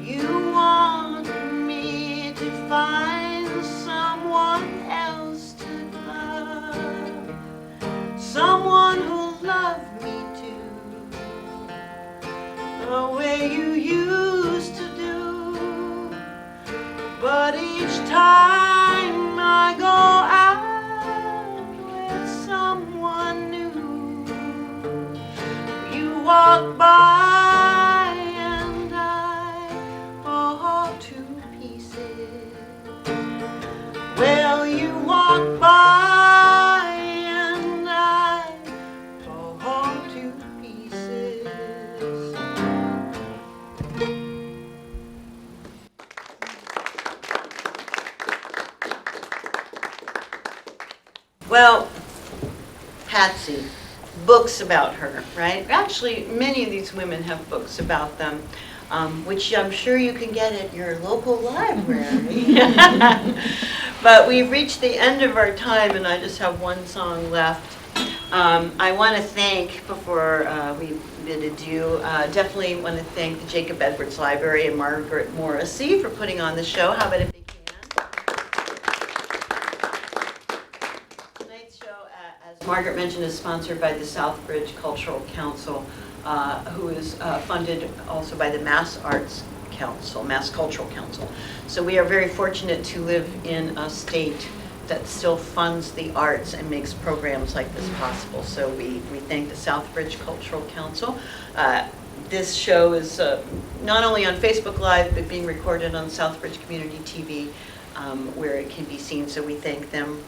You want me to find someone else to love, someone who'll love me too, the way you used to do. But each time I go out with someone new, you walk by and I fall to pieces. Well, you walk by and I fall to pieces. Well, Patsy, books about her, right? Actually, many of these women have books about them. which I'm sure you can get at your local library. But we've reached the end of our time, and I just have one song left. I want to thank, before we bid adieu, definitely want to thank the Jacob Edwards Library and Margaret Morrissey for putting on the show. How about a big hand? Tonight's show, as Margaret mentioned, is sponsored by the Southbridge Cultural Council, who is funded also by the Mass Arts Council, Mass Cultural Council. So we are very fortunate to live in a state that still funds the arts and makes programs like this possible. So we thank the Southbridge Cultural Council. This show is not only on Facebook Live, but being recorded on Southbridge Community TV, where it can be seen. So we thank them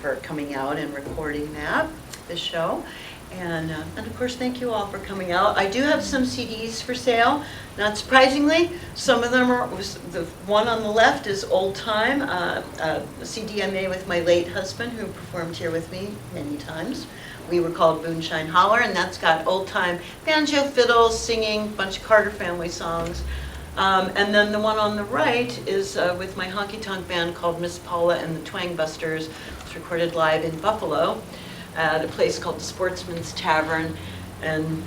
for coming out and recording this show. And of course, thank you all for coming out. I do have some CDs for sale. Not surprisingly, some of them are, the one on the left is Old Time, a CD I made with my late husband, who performed here with me many times. We were called Moonshine Holler, and that's got old time banjo, fiddles, singing, a bunch of Carter family songs. And then the one on the right is with my honky-tonk band called Miss Paula and the Twang Busters. It's recorded live in Buffalo at a place called the Sportsman's Tavern, and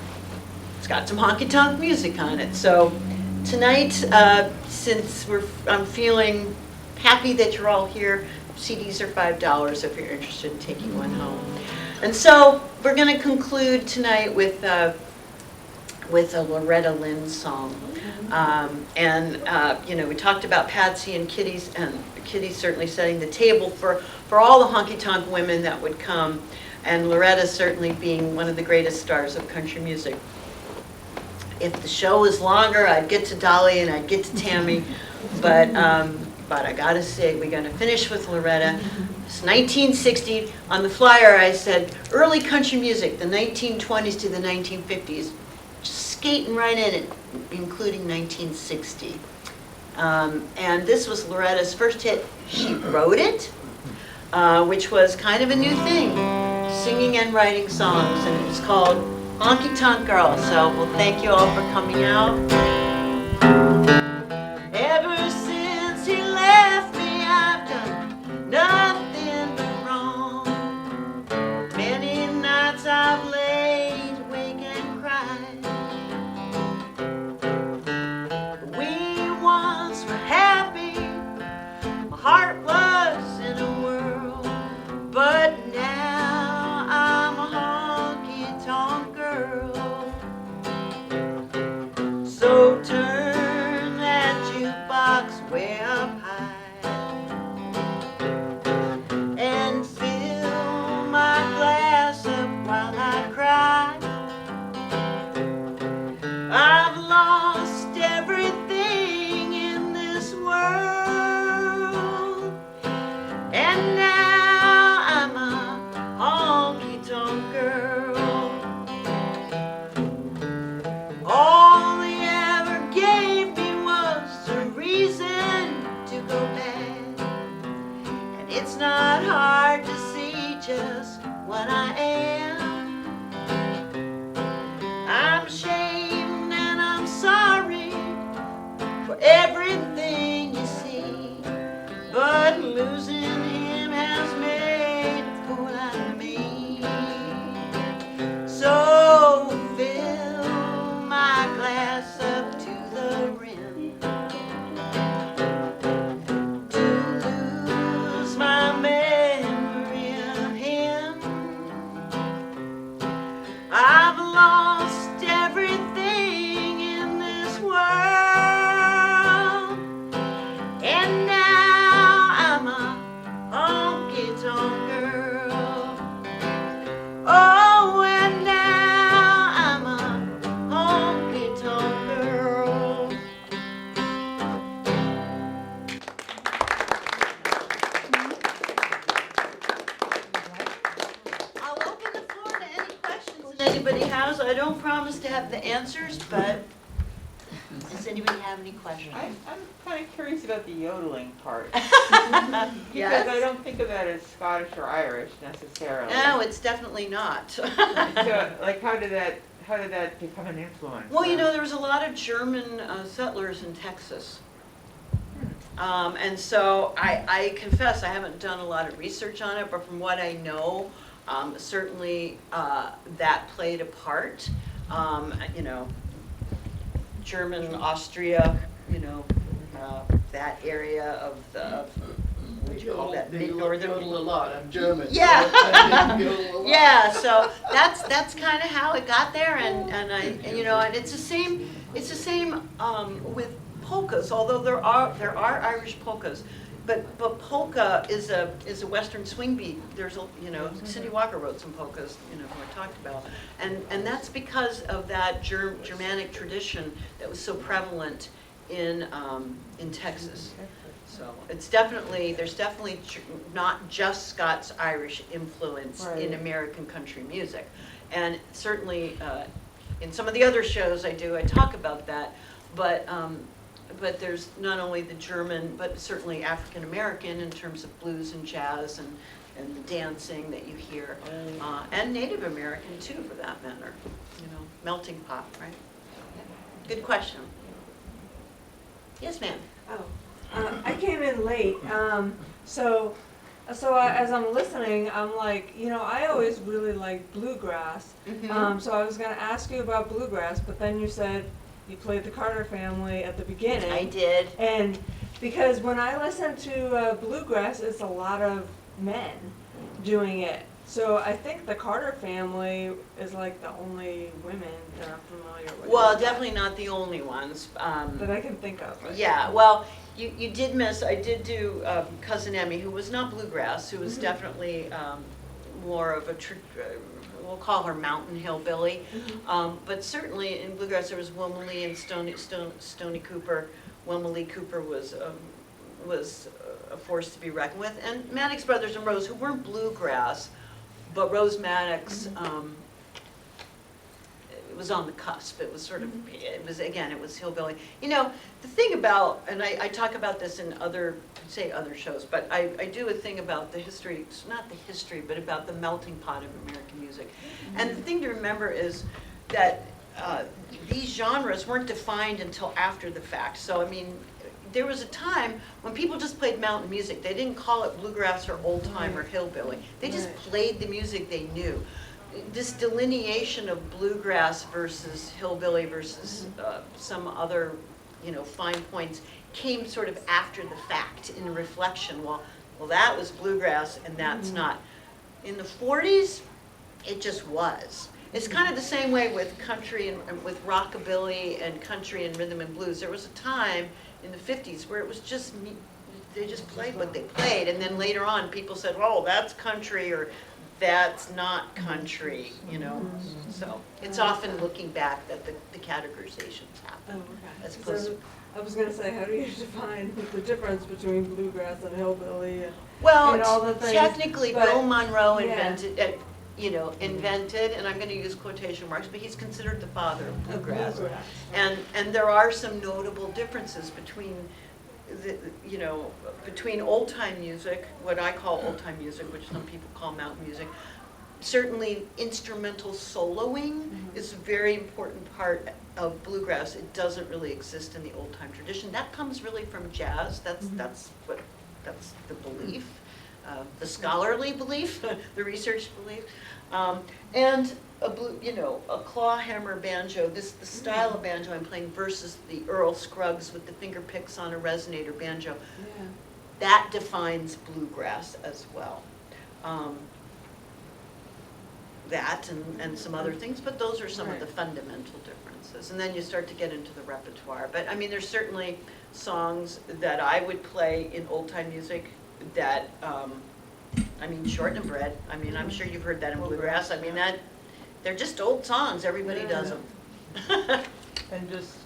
it's got some honky-tonk music on it. So tonight, since I'm feeling happy that you're all here, CDs are $5 if you're interested in taking one home. And so we're going to conclude tonight with a Loretta Lynn song. You know, we talked about Patsy and Kitty's, and Kitty's certainly setting the table for all the honky-tonk women that would come, and Loretta certainly being one of the greatest stars of country music. If the show was longer, I'd get to Dolly and I'd get to Tammy, but I gotta say, we're gonna finish with Loretta. It's 1960. On the flyer, I said, early country music, the 1920s to the 1950s. Just skating right in it, including 1960. And this was Loretta's first hit. She wrote it, which was kind of a new thing, singing and writing songs, and it was called Honky Tonk Girl. So we'll thank you all for coming out. Ever since he left me, I've done nothing but wrong. Many nights I've laid awake and cried. We once were happy, my heart was in a whirl, but now I'm a honky-tonk girl. So turn that jukebox way up high and fill my glass up while I cry. I've lost everything in this world, and now I'm a honky-tonk girl. All they ever gave me was a reason to go mad, and it's not hard to see just what I am. I'm ashamed and I'm sorry for everything you see, but losing him has made a fool out of me. So fill my glass up to the rim, to lose my memory of him. I've lost everything in this world, and now I'm a honky-tonk girl. Oh, and now I'm a honky-tonk girl. I'll open the floor to any questions that anybody has. I don't promise to have the answers, but does anybody have any questions? I'm kind of curious about the yodeling part. Yes? Because I don't think of that as Scottish or Irish necessarily. No, it's definitely not. So, like, how how did that become an influence? Well, there was a lot of German settlers in Texas. And so I confess, I haven't done a lot of research on it, but from what I know, certainly that played a part. German, Austria, that area of the, what do you call that, mid-northern? Yodel a lot, I'm German. Yeah. Yodel a lot. Yeah, so that's kind of how it got there, and it's the same. It's the same with polkas, although there are Irish polkas, but polka is a Western swing beat. There's Cindy Walker wrote some polkas, who I talked about, and that's because of that Germanic tradition that was so prevalent in Texas. So there's definitely not just Scots-Irish influence in American country music. And certainly in some of the other shows I talk about that, but there's not only the German, but certainly African-American in terms of blues and jazz and the dancing that you hear, and Native American too, for that matter, melting pot, right? Good question. Yes, ma'am. Oh, I came in late, so as I'm listening, I'm like, I always really like bluegrass. So I was gonna ask you about bluegrass, but then you said you played the Carter Family at the beginning. I did. And because when I listen to bluegrass, it's a lot of men doing it. So I think the Carter Family is like the only women that I'm familiar with. Well, definitely not the only ones. That I can think of. Right? Yeah, well, you did miss, I did do Cousin Emmy, who was not bluegrass, who was definitely more of a, we'll call her mountain hillbilly. But certainly in bluegrass there was Wilma Lee and Stony Cooper. Wilma Lee Cooper was a force to be reckoned with. And Maddox Brothers and Rose, who weren't bluegrass, but Rose Maddox, it was on the cusp. It was sort of, it was hillbilly. The thing about, and I talk about this in other shows, but I do a thing about the history, not the history, but about the melting pot of American music. And the thing to remember is that these genres weren't defined until after the fact. So, there was a time when people just played mountain music. They didn't call it bluegrass or old time or hillbilly. They just played the music they knew. This delineation of bluegrass versus hillbilly versus some other, fine points came sort of after the fact in reflection. Well, that was bluegrass and that's not. In the 40s, it just was. It's kind of the same way with country and with rockabilly and country and rhythm and blues. There was a time in the 50s where it was just, they just played what they played, and then later on people said, oh, that's country or that's not country, So it's often looking back that the categorizations happen. Oh, okay. As opposed to, I was gonna say, how do you define the difference between bluegrass and hillbilly and well, all the things? technically but- Bill Monroe yeah. invented, and I'm going to use quotation marks, but he's considered the father of bluegrass. Bluegrass. And there are some notable differences between between old time music, what I call old time music, which some people call mountain music. Certainly instrumental soloing is a very important part of bluegrass. It doesn't really exist in the old time tradition. That comes really from jazz. That's the belief. The scholarly belief, the research belief, and a claw hammer banjo. The style of banjo I'm playing versus the Earl Scruggs with the finger picks on a resonator banjo. Yeah. That defines bluegrass as well. That and some other things, but those are some of the fundamental differences. And then you start to get into the repertoire. But there's certainly songs that I would play in old time music that, Short and Bread. I'm sure you've heard that in bluegrass. They're just old songs. Everybody does them. And just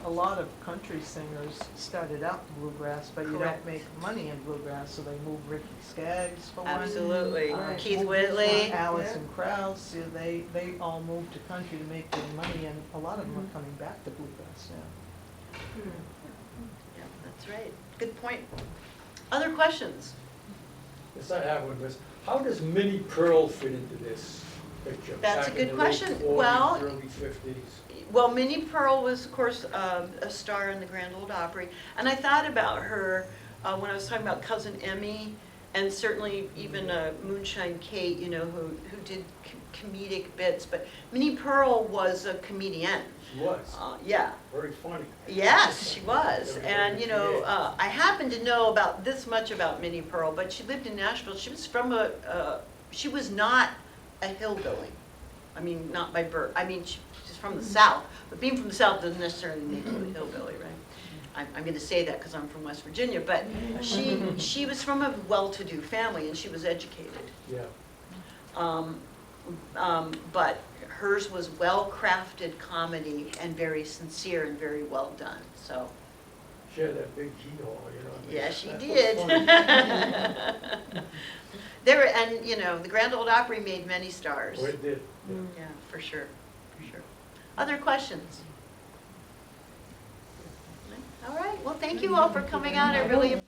a lot of country singers started out in bluegrass, but you Correct. don't make money in bluegrass, so they moved Ricky Skaggs for one. Absolutely. Keith moved Whitley. Alison Krauss, they all moved to country to make their money, and a lot of them are coming back to bluegrass now. Yeah, that's right. Good point. Other questions? Yes, I have one, Miss. How does Minnie Pearl fit into this? picture? That's a Back in good the late question. 40s, Well, early 50s. Well, Minnie Pearl was, of course, a star in the Grand Ole Opry, and I thought about her when I was talking about Cousin Emmy, and certainly even Moonshine Kate, you know, who did comedic bits. But Minnie Pearl was a comedian. She was, Yeah. very funny. Yes, she was. Everybody And, you know, created. I happen to know about this much about Minnie Pearl, but she lived in Nashville. She was from she was not a hillbilly. I mean, not by birth. I mean, she's from the South, but being from the South doesn't necessarily make you a hillbilly, right? I'm going to say that because I'm from West Virginia, but she was from a well-to-do family and she was educated. Yeah. But hers was well-crafted comedy and very sincere and very well done, so. She had that big hee-haw, you know. I mean, Yeah, she that's did. what's funny. And, you know, the Grand Ole Opry made many stars. Oh, it did. Yeah. Yeah, for sure, for sure. Other questions? All right, well, thank you all for coming out, I really